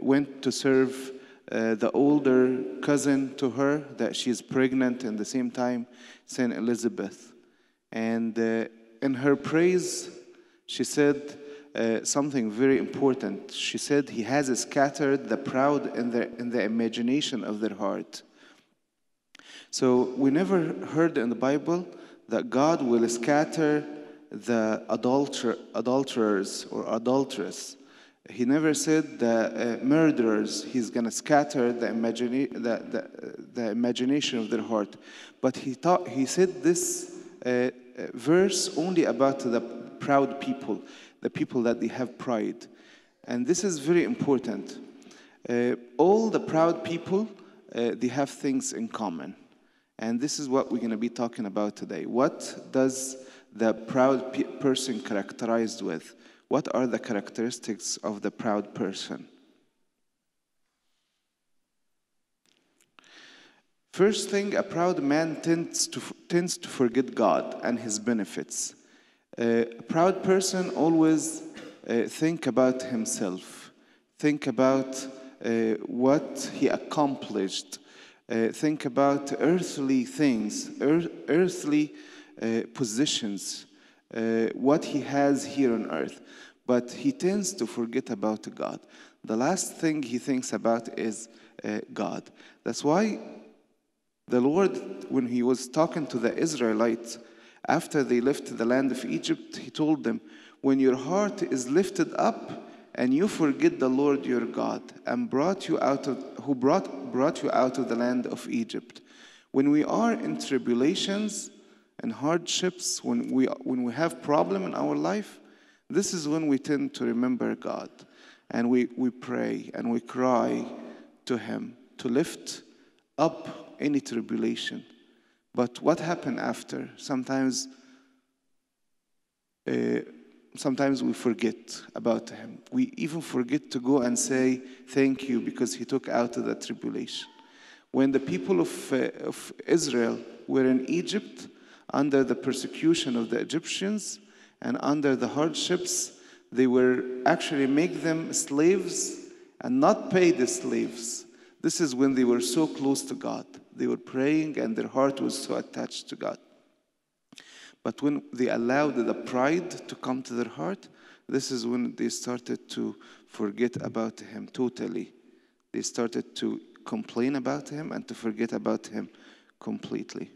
went to serve the older cousin to her, that she's pregnant, and the same time Saint Elizabeth. And in her praise, she said something very important. She said, "He has scattered the proud in the imagination of their heart." So we never heard in the Bible that God will scatter the adulterers or adulteress. He never said the murderers, he's going to scatter the imagination of their heart. But he said this verse only about the proud people, the people that they have pride. And this is very important. All the proud people, they have things in common. And this is what we're going to be talking about today. What does the proud person characterized with? What are the characteristics of the proud person? First thing, a proud man tends to forget God and his benefits. A proud person always think about himself, think about what he accomplished, think about earthly things, earthly positions, what he has here on earth. But he tends to forget about God. The last thing he thinks about is God. That's why the Lord, when he was talking to the Israelites, after they left the land of Egypt, he told them, when your heart is lifted up and you forget the Lord your God and brought you out of the land of Egypt. When we are in tribulations and hardships, when we have problem in our life, this is when we tend to remember God. And we pray and we cry to him to lift up any tribulation. But what happened after? Sometimes we forget about him. We even forget to go and say thank you because he took out of the tribulation. When the people of Israel were in Egypt under the persecution of the Egyptians and under the hardships, they were actually make them slaves and not pay the slaves. This is when they were so close to God. They were praying and their heart was so attached to God. But when they allowed the pride to come to their heart, this is when they started to forget about him totally. They started to complain about him and to forget about him completely.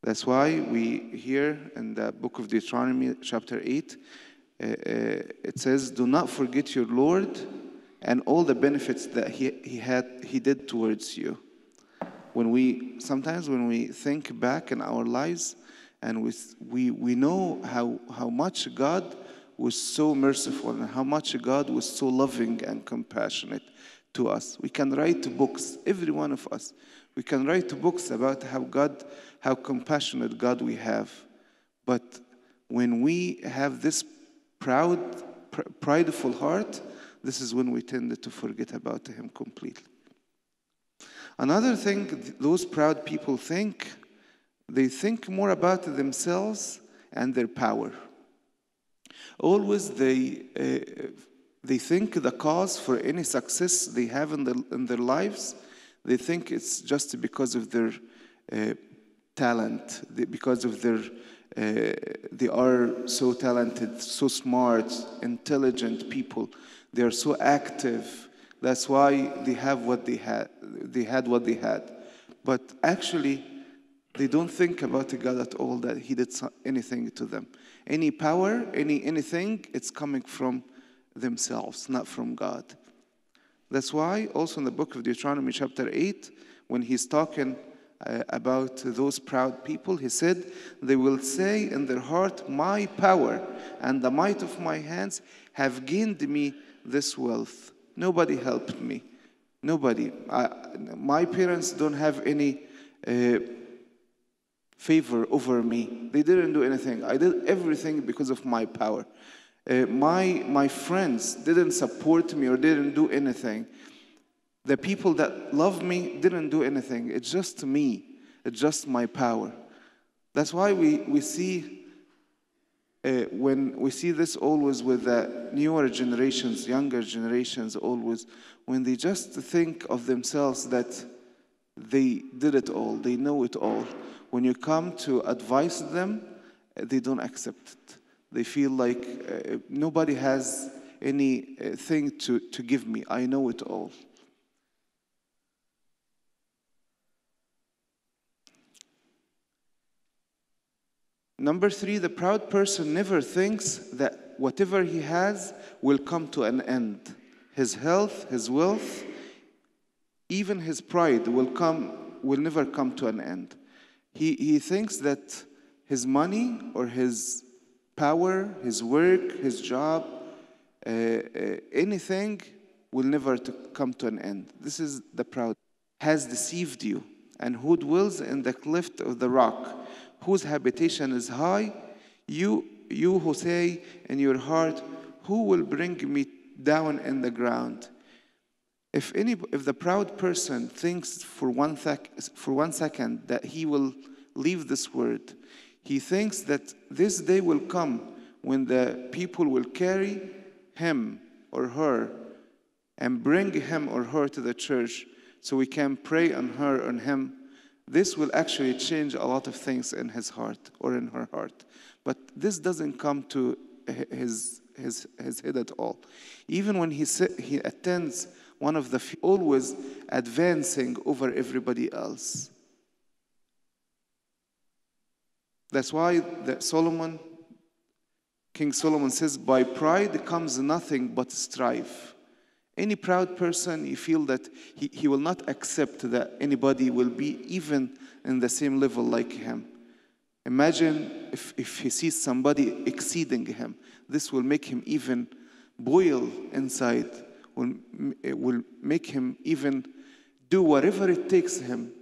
That's why we hear in the book of Deuteronomy, chapter 8, it says, "Do not forget your Lord and all the benefits that he did towards you." Sometimes when we think back in our lives and we know how much God was so merciful and how much God was so loving and compassionate to us. We can write books, every one of us. We can write books about how compassionate God we have. But when we have this prideful heart, this is when we tend to forget about him completely. Another thing those proud people think, they think more about themselves and their power. Always they think the cause for any success they have in their lives, they think it's just because of their talent, because of they are so talented, so smart, intelligent people. They are so active. That's why they have what they had. They had what they had. But actually, they don't think about God at all, that he did anything to them. Any power, anything, it's coming from themselves, not from God. That's why also in the book of Deuteronomy chapter 8, when he's talking about those proud people, he said, "They will say in their heart, my power and the might of my hands have gained me this wealth. Nobody helped me. Nobody. My parents don't have any favor over me. They didn't do anything. I did everything because of my power. My friends didn't support me or didn't do anything. The people that love me didn't do anything. It's just me. It's just my power." That's why we see When we see this always with the newer generations, younger generations, always, when they just think of themselves that they did it all, they know it all. When you come to advise them, they don't accept it. They feel like nobody has anything to give me. I know it all. Number 3, the proud person never thinks that whatever he has will come to an end. His health, his wealth, even his pride will never come to an end. He thinks that his money or his power, his work, his job, anything will never come to an end. This is the proud. Has deceived you, and who dwells in the cleft of the rock, whose habitation is high, you who say in your heart, who will bring me down in the ground? If the proud person thinks for one second that he will leave this world, he thinks that this day will come when the people will carry him or her and bring him or her to the church so we can pray on her, on him. This will actually change a lot of things in his heart or in her heart. But this doesn't come to his head at all. Even when he attends one of the few, always advancing over everybody else. That's why King Solomon says, by pride comes nothing but strife. Any proud person, you feel that he will not accept that anybody will be even in the same level like him. Imagine if he sees somebody exceeding him. This will make him even boil inside. It will make him even do whatever it takes him